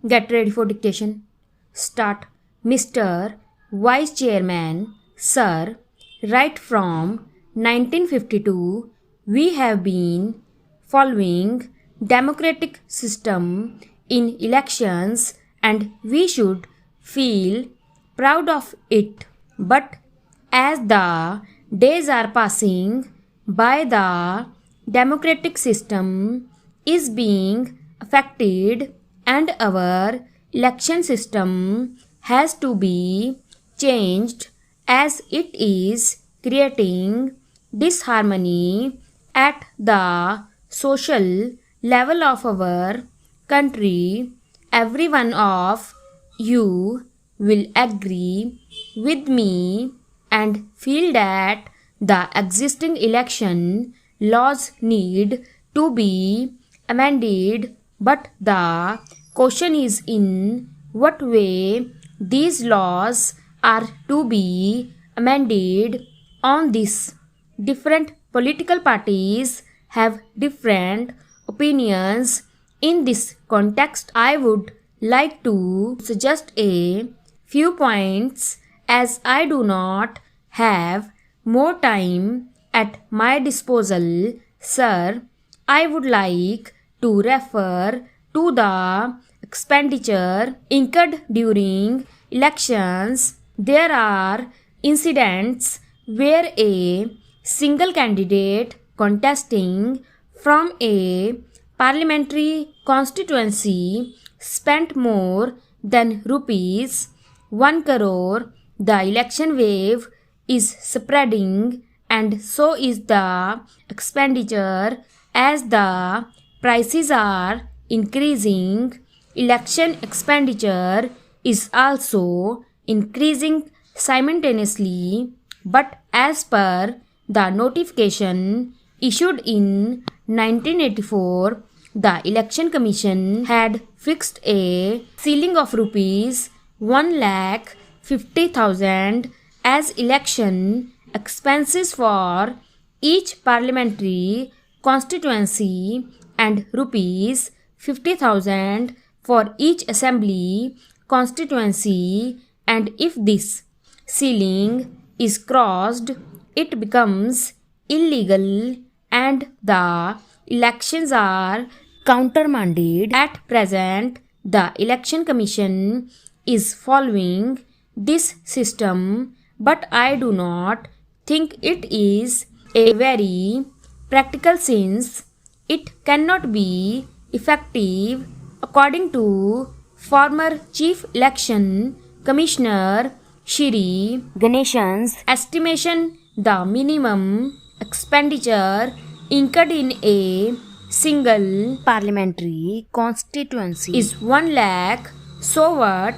Get ready for dictation. Start. Mr. Vice Chairman, Sir, right from 1952, we have been following democratic system in elections and we should feel proud of it. But as the days are passing by, the democratic system is being affected and our election system has to be changed as it is creating disharmony at the social level of our country. Every one of you will agree with me and feel that the existing election laws need to be amended, but the question is in what way these laws are to be amended. On this, different political parties have different opinions. In this context, I would like to suggest a few points as I do not have more time at my disposal. Sir, I would like to refer to the expenditure incurred during elections. There are incidents where a single candidate contesting from a parliamentary constituency spent more than rupees 1 crore. The election wave is spreading and so is the expenditure as the prices are increasing. Election expenditure is also increasing simultaneously, but as per the notification issued in 1984, the Election Commission had fixed a ceiling of rupees 1,50,000 as election expenses for each parliamentary constituency and rupees 50,000 for each assembly constituency, and if this ceiling is crossed, it becomes illegal and the elections are countermanded. At present, the Election Commission is following this system, but I do not think it is a very practical since it cannot be effective. According to former Chief Election Commissioner Shri Ganeshan's estimation, the minimum expenditure incurred in a single parliamentary constituency is 1 lakh. So what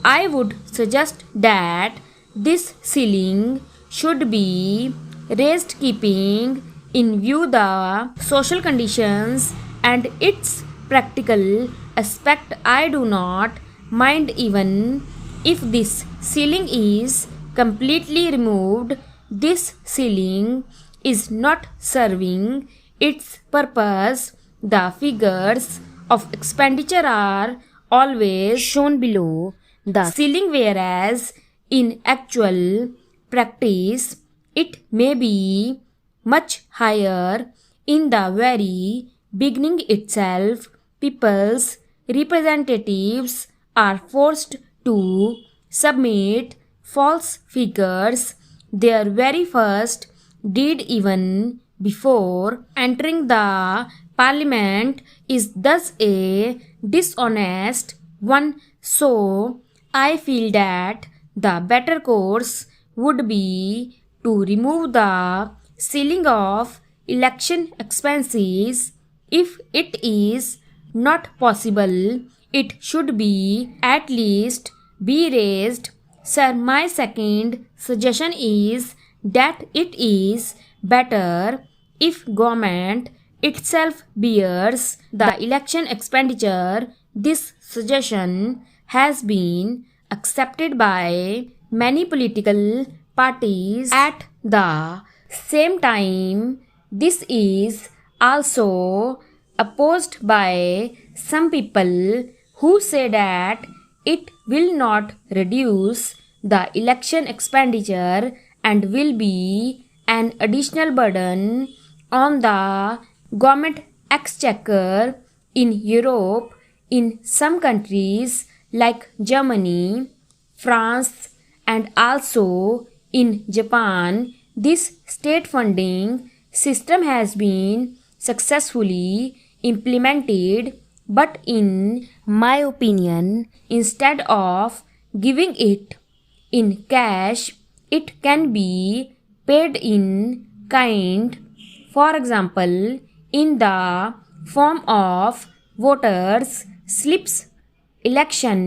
I would suggest that this ceiling should be raised keeping in view the social conditions and its practical aspect. I do not mind even if this ceiling is completely removed. This ceiling is not serving its purpose. The figures of expenditure are always shown below the ceiling, whereas in actual practice it may be much higher. In the very beginning itself, people's representatives are forced to submit false figures. Their very first deed, even before entering the parliament, is thus a dishonest one. So I feel that the better course would be to remove the ceiling of election expenses. If it is not possible, it should be at least be raised. Sir, my second suggestion is that it is better if government itself bears the election expenditure. This suggestion has been accepted by many political parties. At the same time, this is also opposed by some people who say that it will not reduce the election expenditure and will be an additional burden on the government exchequer in Europe. In some countries like Germany, France, and also in Japan, this state funding system has been successfully implemented. But in my opinion, instead of giving it in cash, it can be paid in kind, for example, in the form of voters' slips, election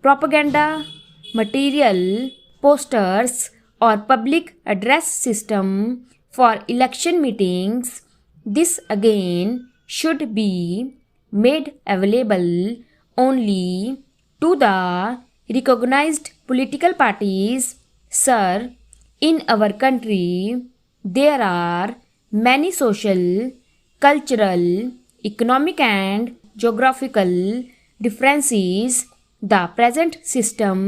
propaganda material, posters, or public address system for election meetings. This again should be made available only to the recognized political parties. Sir, in our country, there are many social, cultural, economic, and geographical differences. The present system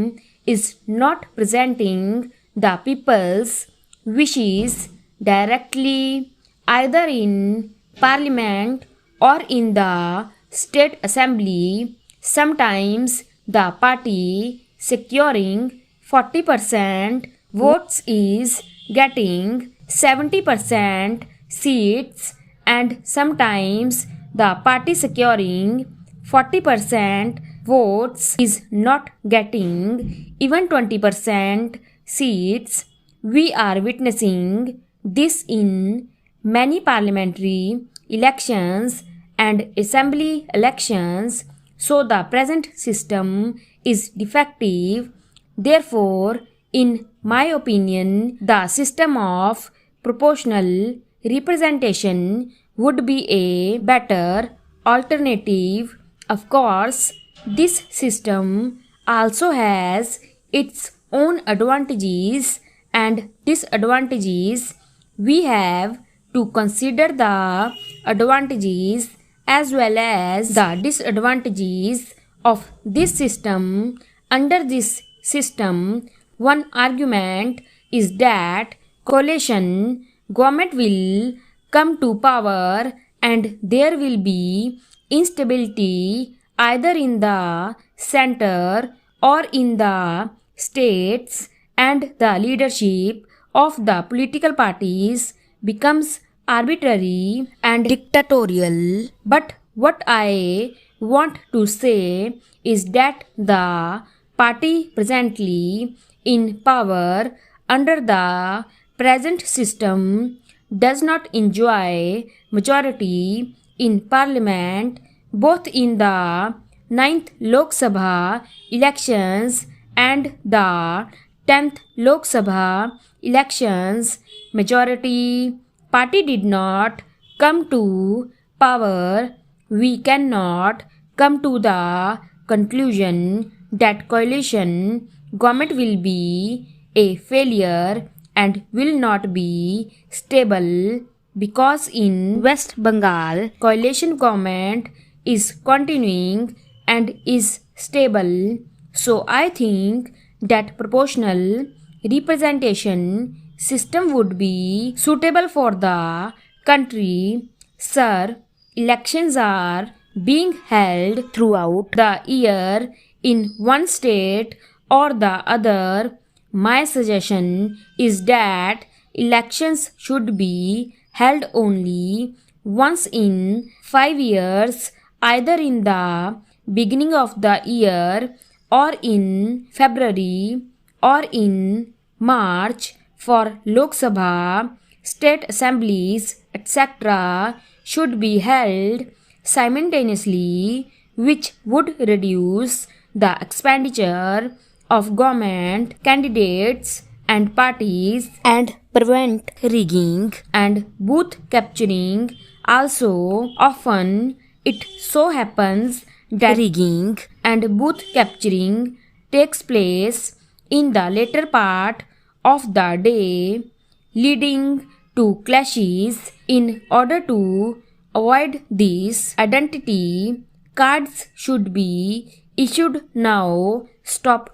is not presenting the people's wishes directly, either in Parliament or in the State Assembly. Sometimes the party securing 40% votes is getting 70% seats, and sometimes the party securing 40% votes is not getting even 20% seats. We are witnessing this in many parliamentary elections and assembly elections. So the present system is defective. Therefore, in my opinion, the system of proportional representation would be a better alternative. Of course, this system also has its own advantages and disadvantages. We have to consider the advantages as well as the disadvantages of this system. Under this system, one argument is that coalition government will come to power and there will be instability either in the center or in the states, and the leadership of the political parties becomes arbitrary and dictatorial. But what I want to say is that the party presently in power under the present system does not enjoy majority in parliament. Both in the 9th Lok Sabha elections and the 10th Lok Sabha elections, majority party did not come to power. We cannot come to the conclusion that coalition government will be a failure and will not be stable, because in West Bengal coalition government is continuing and is stable. So I think that proportional representation system would be suitable for the country. Sir, elections are being held throughout the year in one state or the other. My suggestion is that elections should be held only once in 5 years, either in the beginning of the year or in February or in March. For Lok Sabha, state assemblies, etc. should be held simultaneously, which would reduce the expenditure of government candidates and parties and prevent rigging and booth capturing. Also, often it so happens that rigging and booth capturing takes place in the later part of the day, leading to clashes. In order to avoid this, identity cards should be issued now stop